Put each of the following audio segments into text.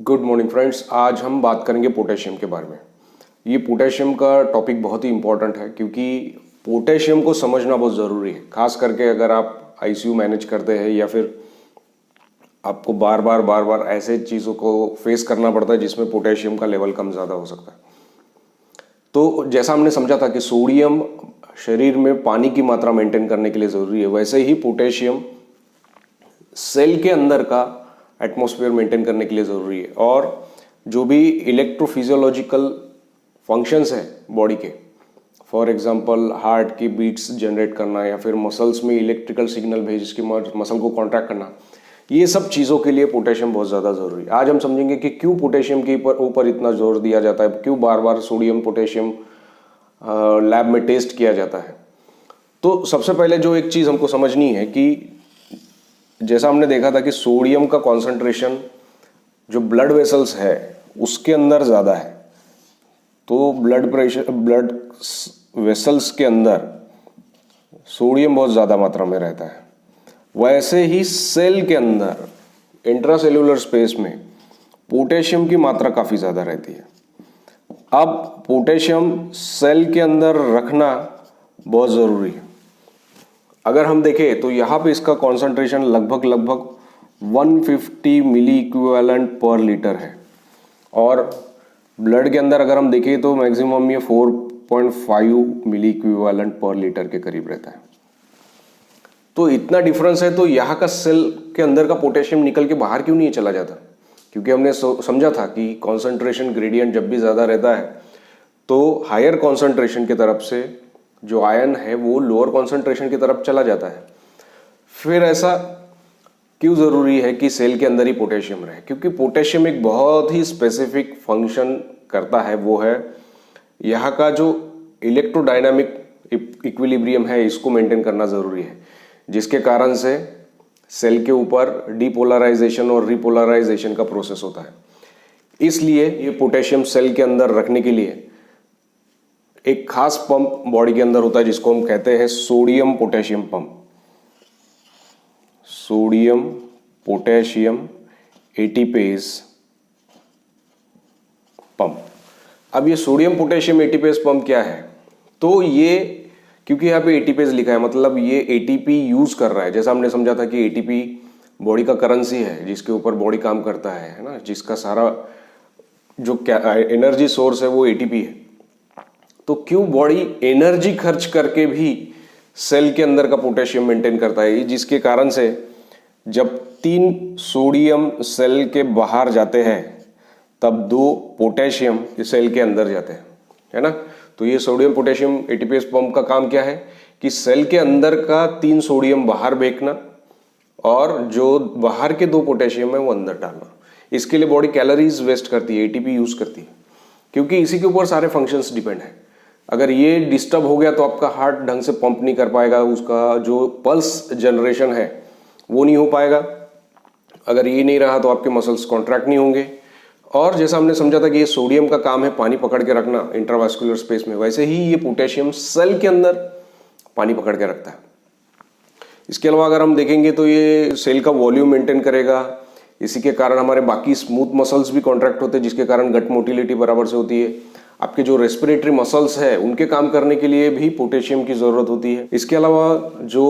Good morning friends. आज हम बात करेंगे पोटेशियम के बारे में। ये पोटेशियम का टॉपिक बहुत ही इम्पोर्टेंट है क्योंकि पोटेशियम को समझना बहुत ज़रूरी है, खास करके अगर आप आईसीयू मैनेज करते हैं या फिर आपको बार बार ऐसे चीज़ों को फेस करना पड़ता है जिसमें पोटेशियम का लेवल कम ज़्यादा हो सकता है। तो जैसा हमने समझा था कि सोडियम शरीर में पानी की मात्रा मेंटेन करने के लिए ज़रूरी है, वैसे ही पोटेशियम सेल के अंदर का एटमॉस्फेयर मेंटेन करने के लिए ज़रूरी है। और जो भी इलेक्ट्रोफिजियोलॉजिकल फंक्शंस है बॉडी के, फॉर एग्जांपल हार्ट की बीट्स जनरेट करना या फिर मसल्स में इलेक्ट्रिकल सिग्नल भेज के मसल को कॉन्ट्रैक्ट करना, ये सब चीज़ों के लिए पोटेशियम बहुत ज़्यादा ज़रूरी है। आज हम समझेंगे कि क्यों पोटेशियम के ऊपर इतना जोर दिया जाता है, क्यों बार बार सोडियम पोटेशियम लैब में टेस्ट किया जाता है। तो सबसे पहले जो एक चीज़ हमको समझनी है कि जैसा हमने देखा था कि सोडियम का कॉन्सेंट्रेशन जो ब्लड वेसल्स है उसके अंदर ज़्यादा है, तो ब्लड वेसल्स के अंदर सोडियम बहुत ज़्यादा मात्रा में रहता है। वैसे ही सेल के अंदर इंट्रासेल्युलर स्पेस में पोटेशियम की मात्रा काफ़ी ज़्यादा रहती है। अब पोटेशियम सेल के अंदर रखना बहुत ज़रूरी है। अगर हम देखें तो यहाँ पे इसका कॉन्सेंट्रेशन लगभग 150 मिली इक्विवेलेंट पर लीटर है, और ब्लड के अंदर अगर हम देखें तो मैक्सिमम ये 4.5 मिली इक्विवेलेंट पर लीटर के करीब रहता है। तो इतना डिफरेंस है, तो यहाँ का सेल के अंदर का पोटेशियम निकल के बाहर क्यों नहीं चला जाता? क्योंकि हमने समझा था कि कॉन्सेंट्रेशन ग्रेडियंट जब भी ज़्यादा रहता है तो हायर कॉन्सेंट्रेशन की तरफ से जो आयन है वो लोअर कॉन्सेंट्रेशन की तरफ चला जाता है। फिर ऐसा क्यों ज़रूरी है कि सेल के अंदर ही पोटेशियम रहे? क्योंकि पोटेशियम एक बहुत ही स्पेसिफिक फंक्शन करता है, वो है यहाँ का जो इलेक्ट्रोडायनामिक इक्विलिब्रियम है इसको मेंटेन करना ज़रूरी है, जिसके कारण से सेल के ऊपर डीपोलराइजेशन और रिपोलराइजेशन का प्रोसेस होता है। इसलिए ये पोटेशियम सेल के अंदर रखने के लिए एक खास पंप बॉडी के अंदर होता है जिसको हम कहते हैं sodium potassium pump, sodium potassium ATPase pump. अब ये सोडियम पोटेशियम एटीपेज पंप क्या है? तो ये क्योंकि यहाँ पे एटीपेज लिखा है मतलब ये एटीपी यूज कर रहा है। जैसा हमने समझा था कि एटीपी बॉडी का करेंसी है जिसके ऊपर बॉडी काम करता है ना, जिसका सारा जो एनर्जी सोर्स है वो एटीपी है। तो क्यों बॉडी एनर्जी खर्च करके भी सेल के अंदर का पोटेशियम मेंटेन करता है, जिसके कारण से जब 3 सोडियम सेल के बाहर जाते हैं तब 2 पोटेशियम सेल के अंदर जाते हैं, है ना। तो ये सोडियम पोटेशियम एटीपेज पंप का काम क्या है कि सेल के अंदर का 3 सोडियम बाहर फेंकना और जो बाहर के 2 पोटेशियम है वो अंदर डालना। इसके लिए बॉडी कैलोरीज वेस्ट करती है, एटीपी यूज करती है, क्योंकि इसी के ऊपर सारे फंक्शंस डिपेंड है। अगर ये डिस्टर्ब हो गया तो आपका हार्ट ढंग से पंप नहीं कर पाएगा, उसका जो पल्स जनरेशन है वो नहीं हो पाएगा। अगर ये नहीं रहा तो आपके मसल्स कॉन्ट्रैक्ट नहीं होंगे। और जैसा हमने समझा था कि ये सोडियम का काम है पानी पकड़ के रखना इंट्रावास्कुलर स्पेस में, वैसे ही ये पोटेशियम सेल के अंदर पानी पकड़ के रखता है। इसके अलावा अगर हम देखेंगे तो ये सेल का वॉल्यूम मेंटेन करेगा। इसी के कारण हमारे बाकी स्मूथ मसल्स भी कॉन्ट्रैक्ट होते हैं, जिसके कारण गट मोटिलिटी बराबर से होती है। आपके जो रेस्पिरेटरी मसल्स है उनके काम करने के लिए भी पोटेशियम की ज़रूरत होती है। इसके अलावा जो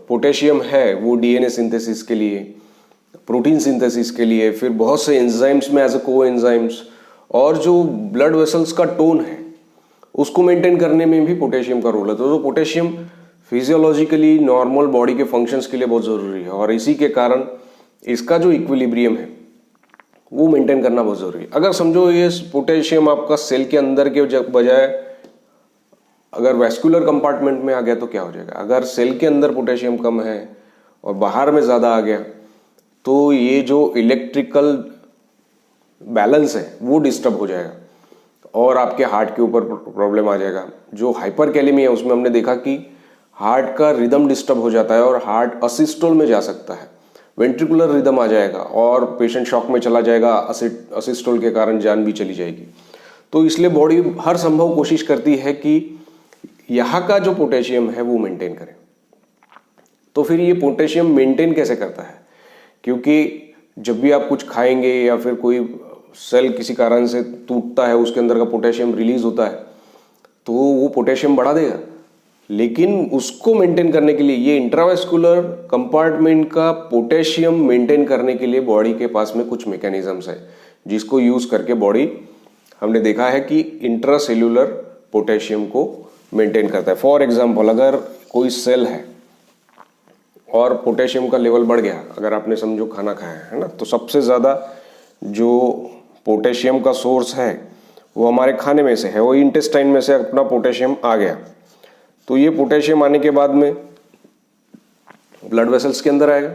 पोटेशियम है वो डीएनए सिंथेसिस के लिए, प्रोटीन सिंथेसिस के लिए, फिर बहुत से एंजाइम्स में एज ए को एंजाइम्स, और जो ब्लड वेसल्स का टोन है उसको मेंटेन करने में भी पोटेशियम का रोल है। तो पोटेशियम फिजियोलॉजिकली नॉर्मल बॉडी के फंक्शंस के लिए बहुत ज़रूरी है, और इसी के कारण इसका जो इक्विलिब्रियम है वो मेंटेन करना बहुत ज़रूरी है। अगर समझो ये पोटेशियम आपका सेल के अंदर के बजाय अगर वैस्कुलर कंपार्टमेंट में आ गया तो क्या हो जाएगा? अगर सेल के अंदर पोटेशियम कम है और बाहर में ज़्यादा आ गया तो ये जो इलेक्ट्रिकल बैलेंस है वो डिस्टर्ब हो जाएगा और आपके हार्ट के ऊपर प्रॉब्लम आ जाएगा। जो हाइपरकैलेमी है उसमें हमने देखा कि हार्ट का रिदम डिस्टर्ब हो जाता है और हार्ट असिस्टोल में जा सकता है, वेंट्रिकुलर रिदम आ जाएगा और पेशेंट शॉक में चला जाएगा, असिस्टोल के कारण जान भी चली जाएगी। तो इसलिए बॉडी हर संभव कोशिश करती है कि यहाँ का जो पोटेशियम है वो मेंटेन करे। तो फिर ये पोटेशियम मेंटेन कैसे करता है? क्योंकि जब भी आप कुछ खाएंगे या फिर कोई सेल किसी कारण से टूटता है, उसके अंदर का पोटेशियम रिलीज होता है, तो वो पोटेशियम बढ़ा देगा। लेकिन उसको मेंटेन करने के लिए, ये इंट्रावेस्कुलर कंपार्टमेंट का पोटेशियम मेंटेन करने के लिए बॉडी के पास में कुछ मैकेनिज्म्स है, जिसको यूज करके बॉडी, हमने देखा है कि इंट्रासेल्यूलर पोटेशियम को मेंटेन करता है। फॉर एग्जांपल, अगर कोई सेल है और पोटेशियम का लेवल बढ़ गया, अगर आपने समझो खाना खाया है ना, तो सबसे ज़्यादा जो पोटेशियम का सोर्स है वो हमारे खाने में से है, वो इंटेस्टाइन में से अपना पोटेशियम आ गया। तो ये पोटेशियम आने के बाद में ब्लड वेसल्स के अंदर आएगा,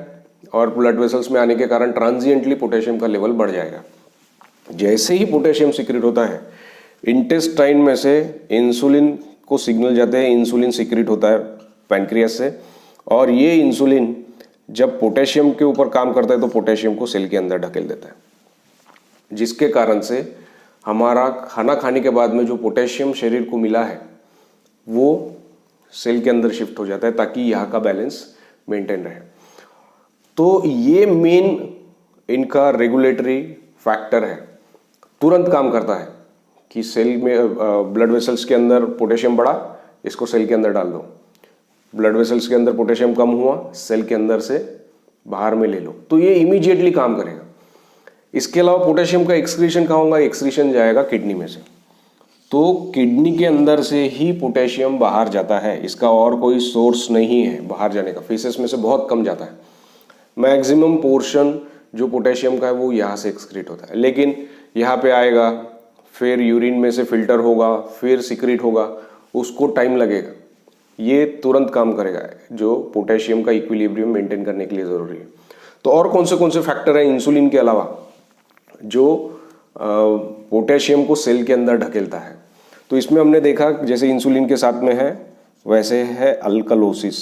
और ब्लड वेसल्स में आने के कारण ट्रांजिएंटली पोटेशियम का लेवल बढ़ जाएगा। जैसे ही पोटेशियम सिक्रेट होता है, इंटेस्टाइन में से इंसुलिन को सिग्नल जाते हैं, इंसुलिन सिक्रेट होता है पैनक्रियास से, और ये इंसुलिन जब पोटेशियम के ऊपर काम करता है तो पोटेशियम को सेल के अंदर ढकेल देता है, जिसके कारण से हमारा खाना खाने के बाद में जो पोटेशियम शरीर को मिला है वो सेल के अंदर शिफ्ट हो जाता है, ताकि यहाँ का बैलेंस मेंटेन रहे। तो ये मेन इनका रेगुलेटरी फैक्टर है, तुरंत काम करता है कि सेल में ब्लड वेसल्स के अंदर पोटेशियम बढ़ा, इसको सेल के अंदर डाल दो, ब्लड वेसल्स के अंदर पोटेशियम कम हुआ, सेल के अंदर से बाहर में ले लो, तो ये इमीडिएटली काम करेगा। इसके अलावा पोटेशियम का एक्सक्रीशन कहाँ होगा? एक्सक्रीशन जाएगा किडनी में से, तो किडनी के अंदर से ही पोटेशियम बाहर जाता है, इसका और कोई सोर्स नहीं है बाहर जाने का। फीसेस में से बहुत कम जाता है, मैक्सिमम पोर्शन जो पोटेशियम का है वो यहाँ से एक्सक्रीट होता है, लेकिन यहाँ पे आएगा, फिर यूरिन में से फिल्टर होगा, फिर सिक्रीट होगा, उसको टाइम लगेगा। ये तुरंत काम करेगा, जो पोटेशियम का इक्विलिब्रियम मेंटेन करने के लिए ज़रूरी है। तो और कौन से फैक्टर हैं इंसुलिन के अलावा जो पोटेशियम को सेल के अंदर ढकेलता है? तो इसमें हमने देखा, जैसे इंसुलिन के साथ में है वैसे है अल्कलोसिस।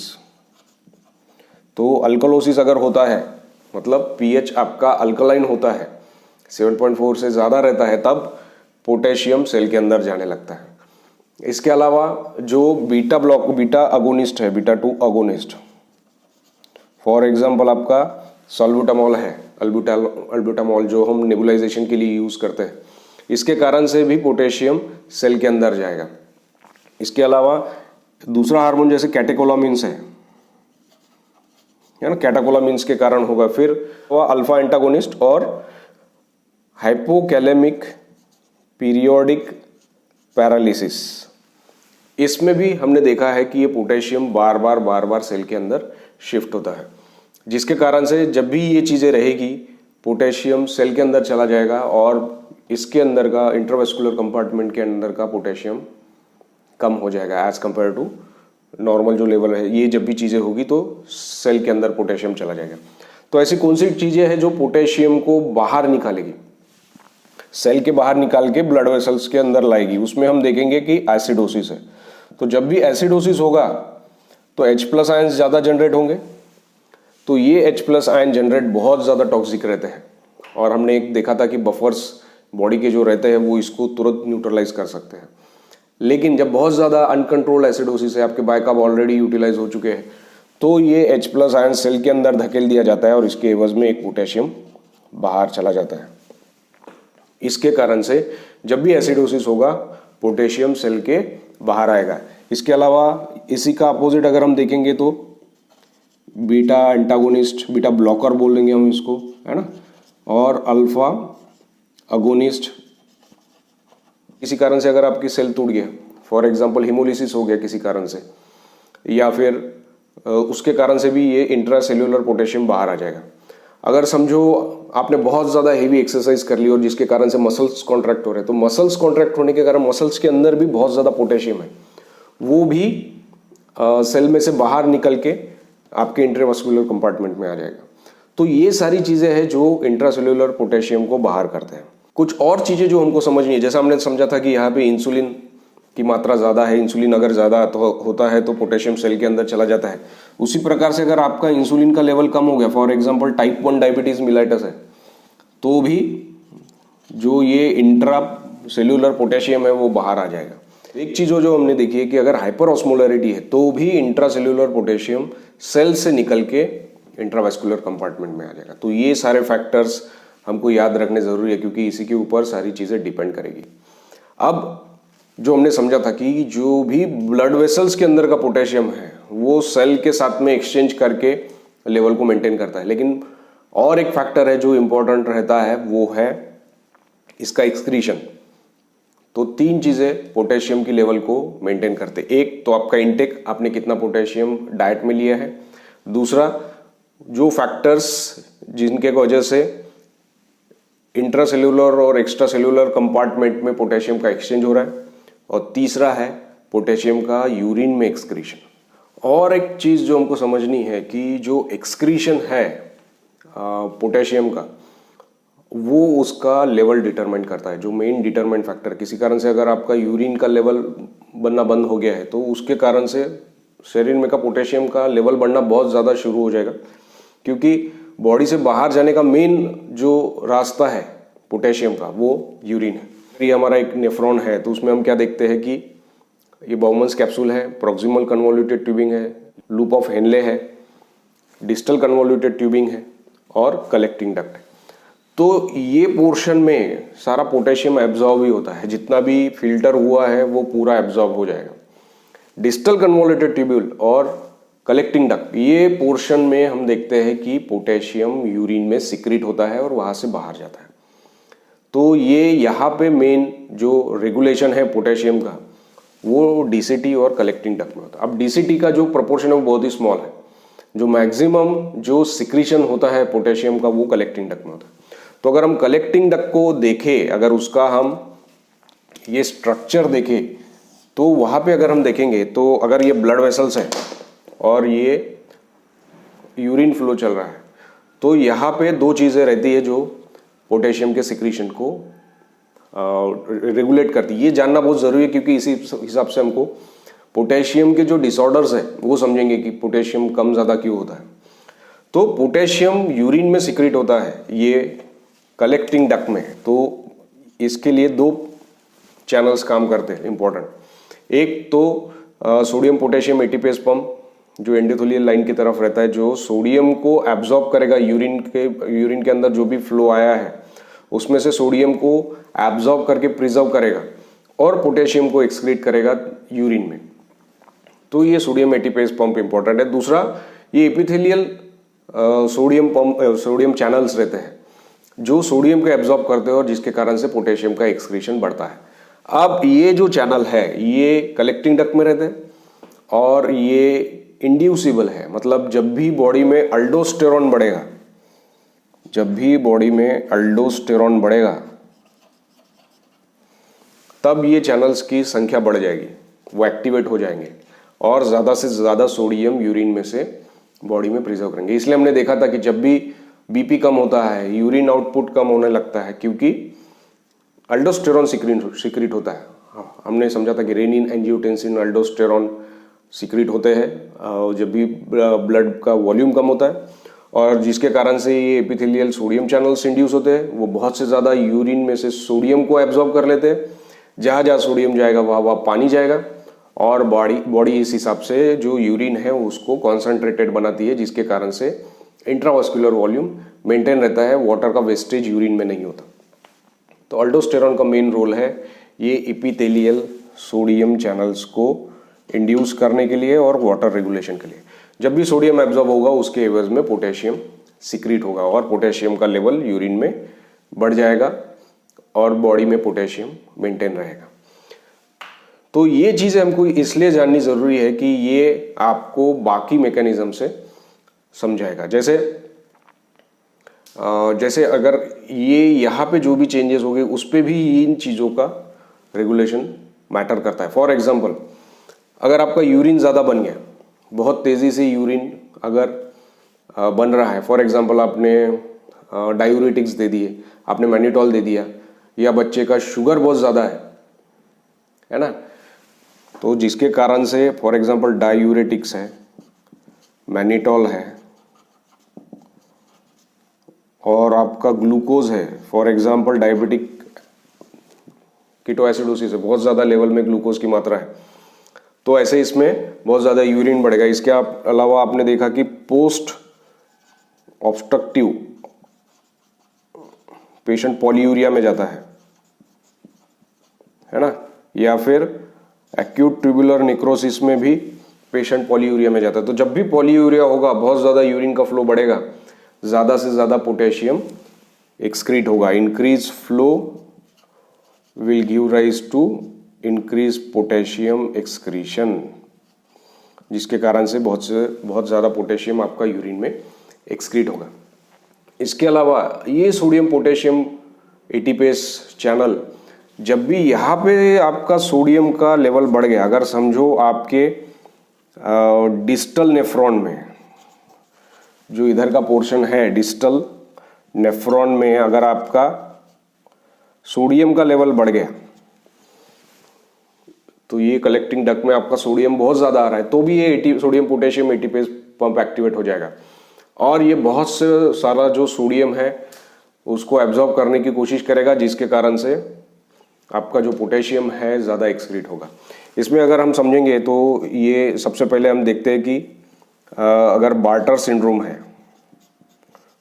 तो अल्कलोसिस अगर होता है, मतलब पीएच आपका अल्कलाइन होता है, 7.4 से ज़्यादा रहता है, तब पोटेशियम सेल के अंदर जाने लगता है। इसके अलावा जो बीटा अगोनिस्ट है, बीटा 2 अगोनिस्ट, फॉर एग्जांपल आपका सॉल्बुटामॉल है, अल्बुटामॉल जो हम नेबुलाइजेशन के लिए यूज़ करते हैं, इसके कारण से भी पोटेशियम सेल के अंदर जाएगा। इसके अलावा दूसरा हार्मोन जैसे कैटेकोलामिन्स है ना, कैटेकोलामिन्स के कारण होगा। फिर वह अल्फा एंटागोनिस्ट और हाइपोकैलेमिक पीरियोडिक पैरालिसिस, इसमें भी हमने देखा है कि ये पोटेशियम बार बार सेल के अंदर शिफ्ट होता है, जिसके कारण से जब भी ये चीज़ें रहेगी पोटेशियम सेल के अंदर चला जाएगा, और इसके अंदर का इंट्रावेस्कुलर कंपार्टमेंट के अंदर का पोटेशियम कम हो जाएगा एज कंपेयर टू नॉर्मल जो लेवल है। ये जब भी चीज़ें होगी तो सेल के अंदर पोटेशियम चला जाएगा। तो ऐसी कौन सी चीज़ें हैं जो पोटेशियम को बाहर निकालेगी, सेल के बाहर निकाल के ब्लड वेसल्स के अंदर लाएगी? उसमें हम देखेंगे कि एसिडोसिस है। तो जब भी एसिडोसिस होगा तो H+ आयंस ज़्यादा जनरेट होंगे, तो ये H+ आयन जनरेट बहुत ज़्यादा टॉक्सिक रहते हैं, और हमने एक देखा था कि बफर्स बॉडी के जो रहते हैं वो इसको तुरंत न्यूट्रलाइज कर सकते हैं। लेकिन जब बहुत ज़्यादा अनकंट्रोल्ड एसिडोसिस है, आपके बाइकार्ब ऑलरेडी यूटिलाइज हो चुके हैं, तो ये H+ आयन सेल के अंदर धकेल दिया जाता है, और इसके एवज में एक पोटेशियम बाहर चला जाता है। इसके कारण से जब भी एसिडोसिस होगा पोटेशियम सेल के बाहर आएगा। इसके अलावा इसी का अपोजिट अगर हम देखेंगे तो बीटा एंटागोनिस्ट, बीटा ब्लॉकर बोल देंगे हम इसको, है ना, और अल्फा अगोनिस्ट, किसी कारण से अगर आपकी सेल टूट गया, फॉर एग्जांपल हिमोलिसिस हो गया किसी कारण से, या फिर उसके कारण से भी ये इंट्रासेल्यूलर पोटेशियम बाहर आ जाएगा। अगर समझो आपने बहुत ज़्यादा हेवी एक्सरसाइज कर ली और जिसके कारण से मसल्स कॉन्ट्रैक्ट हो रहे हैं, तो मसल्स कॉन्ट्रैक्ट होने के कारण मसल्स के अंदर भी बहुत ज़्यादा पोटेशियम है, वो भी सेल में से बाहर निकल के आपके इंट्रावेस्कुलर कंपार्टमेंट में आ जाएगा। तो ये सारी चीज़ें हैं जो इंट्रासेल्यूलर पोटेशियम को बाहर करते हैं। कुछ और चीज़ें जो हमको समझनी है, जैसा हमने समझा था कि यहाँ पे इंसुलिन की मात्रा ज़्यादा है, इंसुलिन अगर ज़्यादा तो होता है तो पोटेशियम सेल के अंदर चला जाता है। उसी प्रकार से अगर आपका इंसुलिन का लेवल कम हो गया, for example type 1 diabetes mellitus है, तो भी जो ये इंट्रा सेल्यूलर पोटेशियम है वो बाहर आ जाएगा। एक चीज़ जो हमने देखी है कि अगर हाइपर ऑस्मोलरिटी है तो भी इंट्रा सेल्यूलर पोटेशियम सेल से निकल के इंट्रावेस्कुलर कंपार्टमेंट में आ जाएगा। तो ये सारे फैक्टर्स हमको याद रखने ज़रूरी है, क्योंकि इसी के ऊपर सारी चीज़ें डिपेंड करेगी। अब जो हमने समझा था कि जो भी ब्लड वेसल्स के अंदर का पोटेशियम है वो सेल के साथ में एक्सचेंज करके लेवल को मेंटेन करता है, लेकिन और एक फैक्टर है जो इम्पोर्टेंट रहता है, वो है इसका एक्सक्रीशन। तो 3 चीज़ें पोटेशियम की लेवल को मेंटेन करते। एक तो आपका इंटेक, आपने कितना पोटेशियम डाइट में लिया है। दूसरा, जो फैक्टर्स जिनके वजह से इंट्रासेल्यूलर और एक्स्ट्रा सेल्यूलर कंपार्टमेंट में पोटेशियम का एक्सचेंज हो रहा है। और तीसरा है पोटेशियम का यूरिन में एक्सक्रीशन। और एक चीज़ जो हमको समझनी है कि जो एक्सक्रीशन है पोटेशियम का, वो उसका लेवल डिटरमाइन करता है। जो मेन डिटरमाइन फैक्टर, किसी कारण से अगर आपका यूरिन का लेवल बनना बंद हो गया है तो उसके कारण से शरीर में का पोटेशियम का लेवल बढ़ना बहुत ज़्यादा शुरू हो जाएगा, क्योंकि बॉडी से बाहर जाने का मेन जो रास्ता है पोटेशियम का वो यूरिन है। ये हमारा एक नेफ्रॉन है, तो उसमें हम क्या देखते हैं कि ये बाउमन्स कैप्सूल है, प्रॉक्सिमल कन्वोल्यूटेड ट्यूबिंग है, लूप ऑफ हेनले है, डिस्टल कन्वोल्यूटेड ट्यूबिंग है और कलेक्टिंग डक्ट है। तो ये पोर्शन में सारा पोटेशियम एब्जॉर्ब ही होता है, जितना भी फिल्टर हुआ है वो पूरा एब्जॉर्ब हो जाएगा। डिस्टल कन्वोल्यूटेड ट्यूब्यूल और कलेक्टिंग डक्ट, ये पोर्शन में हम देखते हैं कि पोटेशियम यूरिन में सिक्रीट होता है और वहां से बाहर जाता है। तो ये यहाँ पे मेन जो रेगुलेशन है पोटेशियम का वो डीसीटी और कलेक्टिंग डक्ट में होता है। अब डीसीटी का जो प्रोपोर्शन है वो बहुत ही स्मॉल है, जो मैक्सिमम जो सिक्रीशन होता है पोटेशियम का वो कलेक्टिंग डक्ट में होता है। तो अगर हम कलेक्टिंग डक्ट को देखें, अगर उसका हम ये स्ट्रक्चर देखें, तो वहाँ पे अगर हम देखेंगे तो अगर ये ब्लड वेसल्स है और ये यूरिन फ्लो चल रहा है, तो यहाँ पे 2 चीज़ें रहती है जो पोटेशियम के सिक्रीशन को रेगुलेट करती है। ये जानना बहुत ज़रूरी है, क्योंकि इसी हिसाब से हमको पोटेशियम के जो डिसऑर्डर्स है वो समझेंगे कि पोटेशियम कम ज़्यादा क्यों होता है। तो पोटेशियम यूरिन में सिक्रीट होता है ये कलेक्टिंग डक्ट में। तो इसके लिए 2 चैनल्स काम करते हैं इंपॉर्टेंट। एक तो सोडियम पोटेशियम एटीपेज पंप जो एंडोथेलियल लाइन की तरफ रहता है, जो सोडियम को एब्जॉर्ब करेगा, यूरिन के अंदर जो भी फ्लो आया है उसमें से सोडियम को एब्जॉर्ब करके प्रिजर्व करेगा और पोटेशियम को एक्सक्रीट करेगा यूरिन में। तो ये सोडियम एटीपेज पंप इंपॉर्टेंट है। दूसरा, ये एपिथेलियल सोडियम चैनल्स रहते हैं जो सोडियम को एब्जॉर्ब करते हैं और जिसके कारण से पोटेशियम का एक्सक्रीशन बढ़ता है। अब ये जो चैनल है ये कलेक्टिंग डक्ट में रहते हैं और ये इंड्यूसिबल है, मतलब जब भी बॉडी में अल्डोस्टेरॉन बढ़ेगा, तब ये चैनल्स की संख्या बढ़ जाएगी, वो एक्टिवेट हो जाएंगे और ज़्यादा से ज़्यादा सोडियम यूरिन में से बॉडी में प्रिजर्व करेंगे। इसलिए हमने देखा था कि जब भी बीपी कम होता है, यूरिन आउटपुट कम होने लगता है, क्योंकि अल्डोस्टेरॉन सिक्रीट होता है। हमने समझा था कि रेनिन, एंजियोटेंसिन, अल्डोस्टेरॉन सिक्रीट होते हैं जब भी ब्लड का वॉल्यूम कम होता है, और जिसके कारण से ये एपिथेलियल सोडियम चैनल्स इंड्यूस होते हैं। वो बहुत से ज़्यादा यूरिन में से सोडियम को एब्जॉर्ब कर लेते हैं। जहाँ जहाँ सोडियम जाएगा वहाँ पानी जाएगा और बॉडी इस हिसाब से जो यूरिन है उसको कॉन्सेंट्रेटेड बनाती है, जिसके कारण से इंट्रावास्कुलर वॉल्यूम मेंटेन रहता है, वाटर का वेस्टेज यूरिन में नहीं होता। तो अल्डोस्टेरॉन का मेन रोल है ये एपिथेलियल सोडियम चैनल्स को इंड्यूस करने के लिए और वाटर रेगुलेशन के लिए। जब भी सोडियम एब्जॉर्ब होगा उसके एवज में पोटेशियम सिक्रीट होगा और पोटेशियम का लेवल यूरिन में बढ़ जाएगा और बॉडी में पोटेशियम मेंटेन रहेगा। तो ये चीज़ें हमको इसलिए जाननी ज़रूरी है कि ये आपको बाकी मैकेनिज्म से समझाएगा। जैसे अगर ये यहाँ पे जो भी चेंजेस हो गए उस पर भी इन चीज़ों का रेगुलेशन मैटर करता है। फॉर एग्जांपल, अगर आपका यूरिन ज़्यादा बन गया, बहुत तेज़ी से यूरिन अगर बन रहा है, फॉर एग्जांपल आपने डायूरेटिक्स दे दिए, आपने मैनिटॉल दे दिया, या बच्चे का शुगर बहुत ज़्यादा है ना, तो जिसके कारण से फॉर एग्जांपल डायूरेटिक्स है, मैनिटॉल है और आपका ग्लूकोज है, फॉर एग्जांपल डायबिटिक कीटोएसिडोसिस है, बहुत ज़्यादा लेवल में ग्लूकोज की मात्रा है, तो ऐसे इसमें बहुत ज़्यादा यूरिन बढ़ेगा। इसके अलावा आपने देखा कि पोस्ट ऑब्स्ट्रक्टिव पेशेंट पॉलीयूरिया में जाता है ना, या फिर एक्यूट ट्यूबुलर निक्रोसिस में भी पेशेंट पॉलीयूरिया में जाता है। तो जब भी पॉलीयूरिया होगा, बहुत ज़्यादा यूरिन का फ्लो बढ़ेगा, ज़्यादा से ज़्यादा पोटेशियम एक्सक्रीट होगा। Increase flow will give rise to increase potassium excretion, जिसके कारण से बहुत ज़्यादा पोटेशियम आपका यूरिन में एक्सक्रीट होगा। इसके अलावा ये सोडियम पोटेशियम एटीपेस चैनल, जब भी यहाँ पे आपका सोडियम का लेवल बढ़ गया, अगर समझो आपके डिस्टल नेफ्रॉन में, जो इधर का पोर्शन है डिस्टल नेफ्रॉन में, अगर आपका सोडियम का लेवल बढ़ गया, तो ये कलेक्टिंग डक्ट में आपका सोडियम बहुत ज़्यादा आ रहा है, तो भी ये sodium potassium ATPase pump activate हो जाएगा और ये बहुत से सारा जो सोडियम है उसको एब्जॉर्ब करने की कोशिश करेगा, जिसके कारण से आपका जो पोटेशियम है ज़्यादा एक्सक्रीट होगा। इसमें अगर हम समझेंगे तो ये सबसे पहले हम देखते हैं कि अगर बार्टर सिंड्रोम है,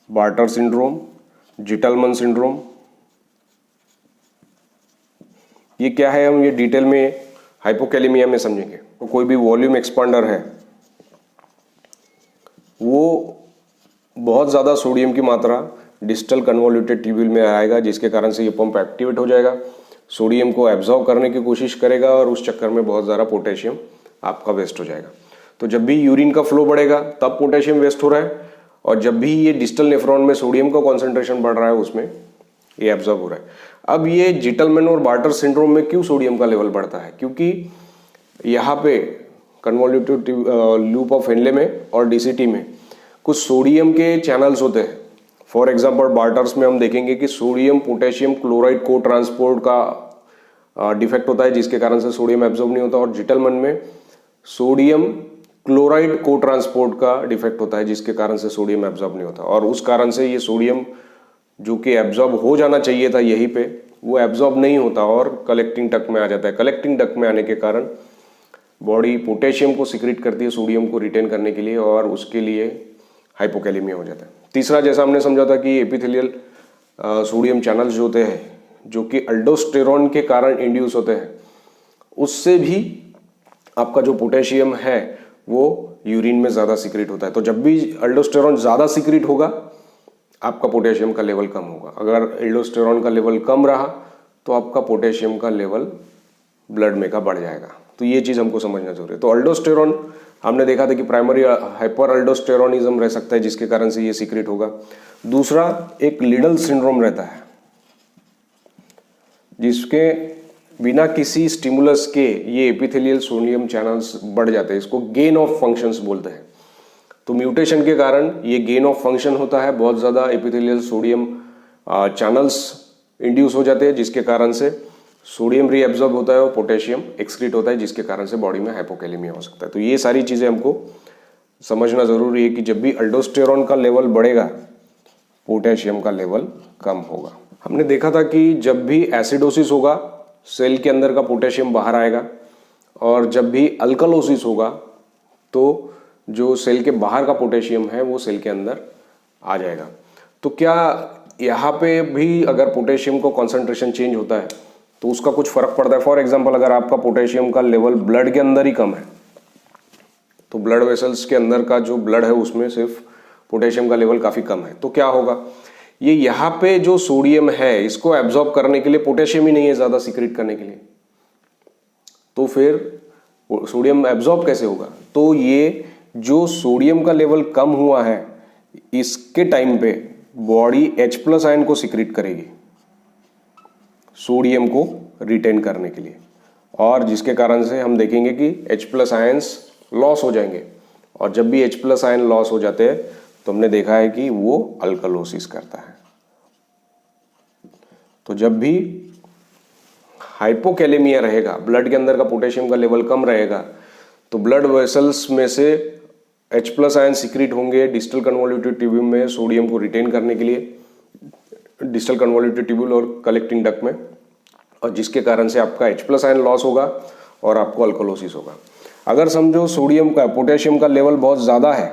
बार्टर सिंड्रोम, जिटलमन सिंड्रोम, ये क्या है हम ये डिटेल में हाइपोकैलेमिया में समझेंगे। तो कोई भी वॉल्यूम एक्सपांडर है वो बहुत ज़्यादा सोडियम की मात्रा डिस्टल कन्वोल्यूटेड ट्यूब्यूल में आएगा, जिसके कारण से ये पंप एक्टिवेट हो जाएगा, सोडियम को एब्जॉर्ब करने की कोशिश करेगा और उस चक्कर में बहुत ज़्यादा पोटेशियम आपका वेस्ट हो जाएगा। तो जब भी यूरिन का फ्लो बढ़ेगा तब पोटेशियम वेस्ट हो रहा है, और जब भी ये डिस्टल नेफ्रॉन में सोडियम का कॉन्सेंट्रेशन बढ़ रहा है उसमें ये एब्जॉर्ब हो रहा है। अब ये जिटलमैन और बार्टर सिंड्रोम में क्यों सोडियम का लेवल बढ़ता है? क्योंकि यहाँ पे कन्वोल्यूटेड लूप ऑफ हेनले में और डीसीटी में कुछ सोडियम के चैनल्स होते हैं। फॉर एग्जांपल बार्टर्स में हम देखेंगे कि सोडियम पोटेशियम क्लोराइड को ट्रांसपोर्ट का डिफेक्ट होता है, जिसके कारण से सोडियम एब्जॉर्ब नहीं होता, और जिटलमैन में सोडियम क्लोराइड को ट्रांसपोर्ट का डिफेक्ट होता है, जिसके कारण से सोडियम एब्जॉर्ब नहीं होता, और उस कारण से ये सोडियम जो कि एब्जॉर्ब हो जाना चाहिए था यहीं पे, वो एब्जॉर्ब नहीं होता और कलेक्टिंग डक्ट में आ जाता है। कलेक्टिंग डक्ट में आने के कारण बॉडी पोटेशियम को सिक्रीट करती है सोडियम को रिटेन करने के लिए, और उसके लिए हाइपोकैलेमिया हो जाता है। तीसरा, जैसा हमने समझा था कि एपिथेलियल सोडियम चैनल्स जो होते हैं, जो कि अल्डोस्टेरॉन के कारण इंड्यूस होते हैं, उससे भी आपका जो पोटेशियम है वो यूरिन में ज़्यादा सिक्रीट होता है। तो जब भी अल्डोस्टेरॉन ज़्यादा सिक्रीट होगा आपका पोटेशियम का लेवल कम होगा। अगर अल्डोस्टेरॉन का लेवल कम रहा तो आपका पोटेशियम का लेवल ब्लड में का बढ़ जाएगा। तो ये चीज़ हमको समझना जरूरी है। तो अल्डोस्टेरॉन हमने देखा था कि प्राइमरी हाइपर अल्डोस्टेरोनिज्म रह सकता है, जिसके कारण से ये सीक्रेट होगा। दूसरा, एक लिडल सिंड्रोम रहता है, जिसके बिना किसी स्टिमुलस के ये एपिथेलियल सोडियम चैनल्स बढ़ जाते हैं। इसको गेन ऑफ फंक्शंस बोलते हैं। तो म्यूटेशन के कारण ये गेन ऑफ फंक्शन होता है, बहुत ज़्यादा एपिथेलियल सोडियम चैनल्स इंड्यूस हो जाते हैं, जिसके कारण से सोडियम रीएब्जॉर्ब होता है और पोटेशियम एक्सक्रीट होता है, जिसके कारण से बॉडी में हाइपोकैलेमिया हो सकता है। तो ये सारी चीज़ें हमको समझना ज़रूरी है कि जब भी अल्डोस्टेरॉन का लेवल बढ़ेगा पोटेशियम का लेवल कम होगा। हमने देखा था कि जब भी एसिडोसिस होगा सेल के अंदर का पोटेशियम बाहर आएगा, और जब भी अल्कलोसिस होगा तो जो सेल के बाहर का पोटेशियम है वो सेल के अंदर आ जाएगा। तो क्या यहाँ पे भी अगर पोटेशियम को कॉन्सेंट्रेशन चेंज होता है तो उसका कुछ फर्क पड़ता है? फॉर एग्जांपल, अगर आपका पोटेशियम का लेवल ब्लड के अंदर ही कम है, तो ब्लड वेसल्स के अंदर का जो ब्लड है उसमें सिर्फ पोटेशियम का लेवल काफ़ी कम है, तो क्या होगा? ये यहाँ पे जो सोडियम है इसको एब्जॉर्ब करने के लिए पोटेशियम ही नहीं है ज़्यादा सीक्रेट करने के लिए, तो फिर सोडियम एब्जॉर्ब कैसे होगा? तो ये जो सोडियम का लेवल कम हुआ है इसके टाइम पे बॉडी H+ आयन को सीक्रेट करेगी सोडियम को रिटेन करने के लिए, और जिसके कारण से हम देखेंगे कि H+ आयंस लॉस हो जाएंगे, और जब भी H+ आयन लॉस हो जाते हैं तो हमने देखा है कि वो अल्कलोसिस करता है। तो जब भी हाइपोकैलेमिया रहेगा, ब्लड के अंदर का पोटेशियम का लेवल कम रहेगा, तो ब्लड वेसल्स में से H+ आयन सीक्रेट होंगे डिस्टल कन्वोल्यूटेड ट्यूब्यूल में सोडियम को रिटेन करने के लिए, डिस्टल कन्वोल्यूटेड ट्यूब्यूल और कलेक्टिंग डक्ट में, और जिसके कारण से आपका H+ आयन लॉस होगा और आपको अल्कलोसिस होगा। अगर समझो सोडियम का पोटेशियम का लेवल बहुत ज़्यादा है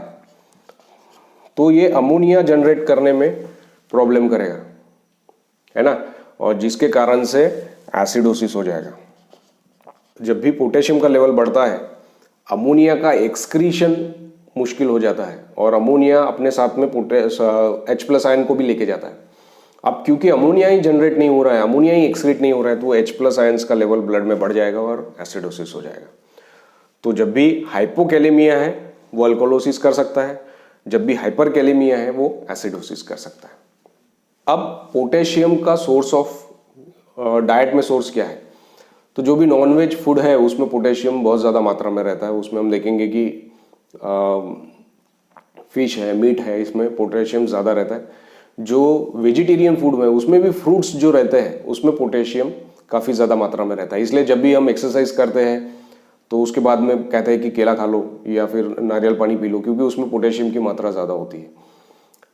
तो ये अमोनिया जनरेट करने में प्रॉब्लम करेगा, है ना, और जिसके कारण से एसिडोसिस हो जाएगा। जब भी पोटेशियम का लेवल बढ़ता है, अमोनिया का एक्सक्रीशन मुश्किल हो जाता है और अमोनिया अपने साथ में H+ आयन को भी लेके जाता है। अब क्योंकि अमोनिया ही जनरेट नहीं हो रहा है, अमोनिया ही एक्सक्रीट नहीं हो रहा है, तो H+ आयन्स का लेवल ब्लड में बढ़ जाएगा और एसिडोसिस हो जाएगा। तो जब भी हाइपोकैलेमिया है वो अल्कोलोसिस कर सकता है, जब भी हाइपरकैलेमिया है वो एसिडोसिस कर सकता है। अब पोटेशियम का सोर्स ऑफ डाइट में सोर्स क्या है? तो जो भी नॉनवेज फूड है उसमें पोटेशियम बहुत ज़्यादा मात्रा में रहता है। उसमें हम देखेंगे कि फिश है, मीट है, इसमें पोटेशियम ज़्यादा रहता है। जो वेजिटेरियन फूड में उसमें भी फ्रूट्स जो रहते हैं उसमें पोटेशियम काफ़ी ज़्यादा मात्रा में रहता है। इसलिए जब भी हम एक्सरसाइज करते हैं तो उसके बाद में कहते हैं कि केला खा लो या फिर नारियल पानी पी लो, क्योंकि उसमें पोटेशियम की मात्रा ज़्यादा होती है।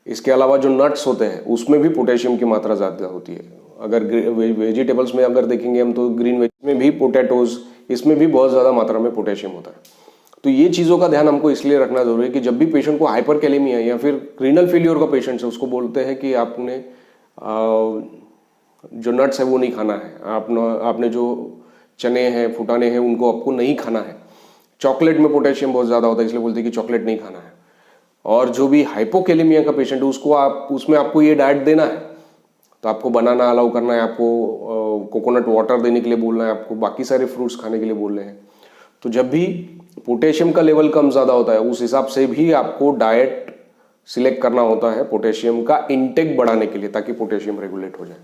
इसके अलावा जो नट्स होते हैं उसमें भी पोटेशियम की मात्रा ज़्यादा होती है। अगर वेजिटेबल्स में अगर देखेंगे हम तो ग्रीन वेज में भी, पोटैटोज, इसमें भी बहुत ज़्यादा मात्रा में पोटेशियम होता है। तो ये चीज़ों का ध्यान हमको इसलिए रखना जरूरी है कि जब भी पेशेंट को हाइपरकैलेमिया या फिर रीनल फेलियर का पेशेंट है, उसको बोलते हैं कि आपने जो नट्स है वो नहीं खाना है, आपने जो चने हैं, फुटाने हैं, उनको आपको नहीं खाना है। चॉकलेट में पोटेशियम बहुत ज़्यादा होता है, इसलिए बोलते हैं कि चॉकलेट नहीं खाना है। और जो भी हाइपोकैलेमिया का पेशेंट है उसमें आपको ये डाइट देना है, तो आपको बनाना अलाउ करना है, आपको कोकोनट वाटर देने के लिए बोलना है, आपको बाकी सारे फ्रूट्स खाने के लिए बोल रहे हैं। तो जब भी पोटेशियम का लेवल कम ज़्यादा होता है उस हिसाब से भी आपको डाइट सिलेक्ट करना होता है पोटेशियम का इंटेक बढ़ाने के लिए, ताकि पोटेशियम रेगुलेट हो जाए।